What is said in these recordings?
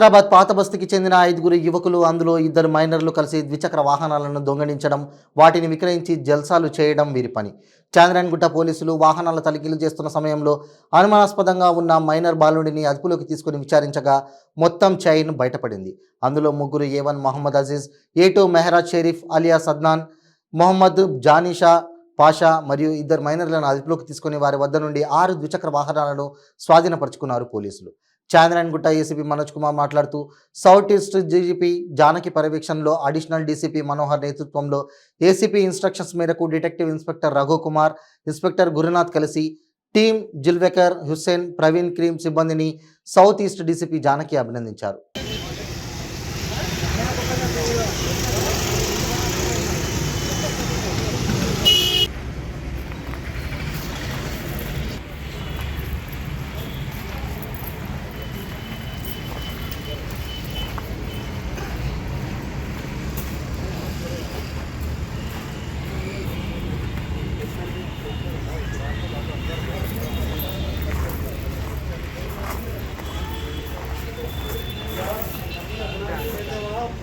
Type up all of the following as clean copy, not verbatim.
ఖైరతాబాద్ పాత బస్తీకి చెందిన 5 యువకులు, అందులో 2 మైనర్లు కలిసి ద్విచక్ర వాహనాలను దొంగిలించడం, వాటిని విక్రయించి జల్సాలు చేయడం వీరి పని. చాంద్రాయణగుట్ట పోలీసులు వాహనాల తనిఖీలు చేస్తున్న సమయంలో అనుమానాస్పదంగా ఉన్న మైనర్ బాలుడిని అదుపులోకి తీసుకుని విచారించగా మొత్తం చైన్ బయటపడింది. అందులో 3 A1 Mohammed Aziz, A2 Mehraj Sharif alias Adnan, Mohammed Janisha Pasha మరియు 2 మైనర్లను అదుపులోకి తీసుకుని వారి వద్ద నుండి 6 ద్విచక్ర వాహనాలను స్వాధీనపరుచుకున్నారు పోలీసులు. చాంద్రాయణగుట్ట ఏసీపీ మనోజ్ కుమార్ మాట్లాడుతూ సౌత్ ఈస్ట్ డీజీపీ జానకి పర్యవేక్షణలో అడిషనల్ డీసీపీ మనోహర్ నేతృత్వంలో ఏసీపీ ఇన్స్ట్రక్షన్స్ మేరకు detective inspector Raghu Kumar, inspector Gurunath కలిసి టీం జిల్వేకర్, హుస్సేన్, ప్రవీణ్ క్రీమ్ సిబ్బందిని సౌత్ ఈస్ట్ డీసీపీ జానకి అభినందించారు.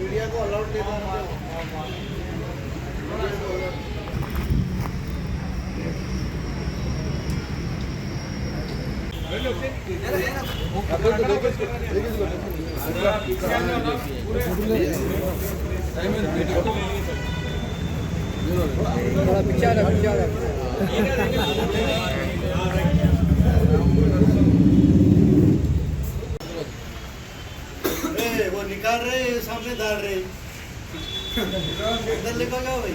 मीडिया को अलाउड नहीं वो निकाल रहे सामने डाल रहे उधर लिखा भाई।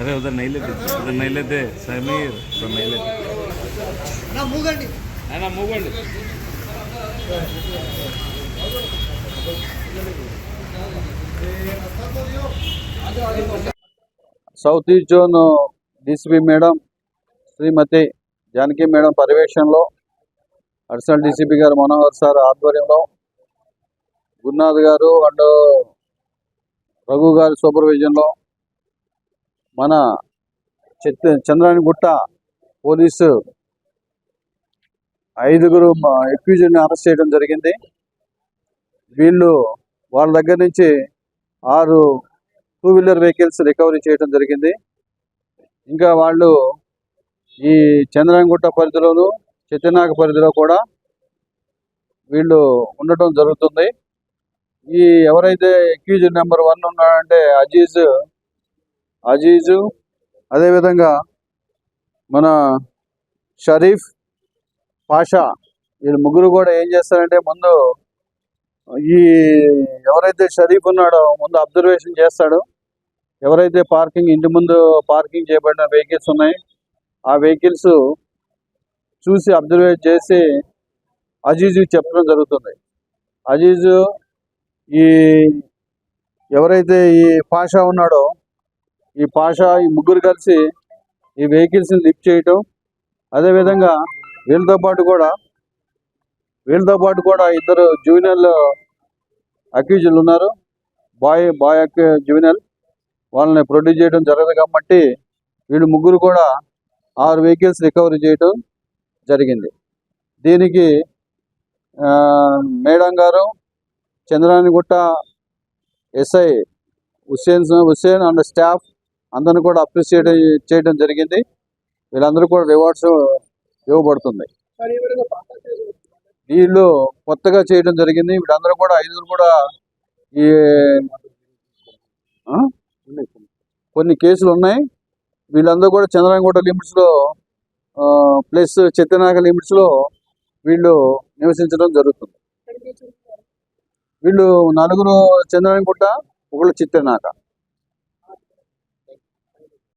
अरे उधर नहीं लेते समीर, उधर नहीं लेते ना मूगंडी है ना मूगंडी। South east zone DCP madam Srimati Janaki madam పర్యవేక్షణలో అడిషనల్ డీసీపీ గారు మనోహర్ సార్ ఆధ్వర్యంలో గురునాథ్ గారు అండ్ రఘు గారి సూపర్విజన్లో మన చంద్రాయణగుట్ట పోలీసు 5 ఎక్యూజ్ని అరెస్ట్ చేయడం జరిగింది. వీళ్ళు వాళ్ళ దగ్గర నుంచి 6 2-వీలర్ వెహికల్స్ రికవరీ చేయడం జరిగింది. ఇంకా వాళ్ళు ఈ చంద్రాయణగుట్ట పరిధిలోను చిత్తనాగ పరిధిలో కూడా వీళ్ళు ఉండటం జరుగుతుంది. ఈ ఎవరైతే అక్యూజ్ నెంబర్ 1 ఉన్నాడంటే అజీజు, అదేవిధంగా మన షరీఫ్, పాషా, వీళ్ళు ముగ్గురు కూడా ఏం చేస్తారంటే ముందు ఈ ఎవరైతే షరీఫ్ ఉన్నాడో ముందు అబ్జర్వేషన్ చేస్తాడు. ఎవరైతే ఇంటి ముందు పార్కింగ్ చేయబడిన వెహికల్స్ ఉన్నాయి ఆ వెహికల్స్ చూసి అబ్జర్వేట్ చేసి అజీజు చెప్పడం జరుగుతుంది. అజీజు ఈ ఎవరైతే ఈ పాషా ఉన్నాడో ఈ ముగ్గురు కలిసి ఈ వెహికల్స్ని లిఫ్ట్ చేయటం, అదేవిధంగా వీళ్ళతో పాటు కూడా 2 జూనియర్ అక్యూజులు ఉన్నారు. బాయ్ జూనియర్ వాళ్ళని ప్రొడ్యూస్ చేయడం జరగదు కాబట్టి వీళ్ళు ముగ్గురు కూడా 6 వెహికల్స్ రికవరీ చేయటం జరిగింది. దీనికి మేడం గారు, Chandrayangutta SI Hussain and staff అందరిని కూడా అప్రిషియేట్ చేయడం జరిగింది. వీళ్ళందరూ కూడా రివార్డ్స్ ఇవ్వబడుతుంది. వీళ్ళు కొత్తగా చేయడం జరిగింది. వీళ్ళందరూ కూడా 5 కూడా ఈ కొన్ని కేసులు ఉన్నాయి. వీళ్ళందరూ కూడా చంద్రాయణగుట్ట లిమిట్స్లో ప్లస్ చిత్తనాగ లిమిట్స్లో వీళ్ళు నివసించడం జరుగుతుంది. వీళ్ళు 4 చంద్రాయణగుట్ట, 1 చిత్తనాగ.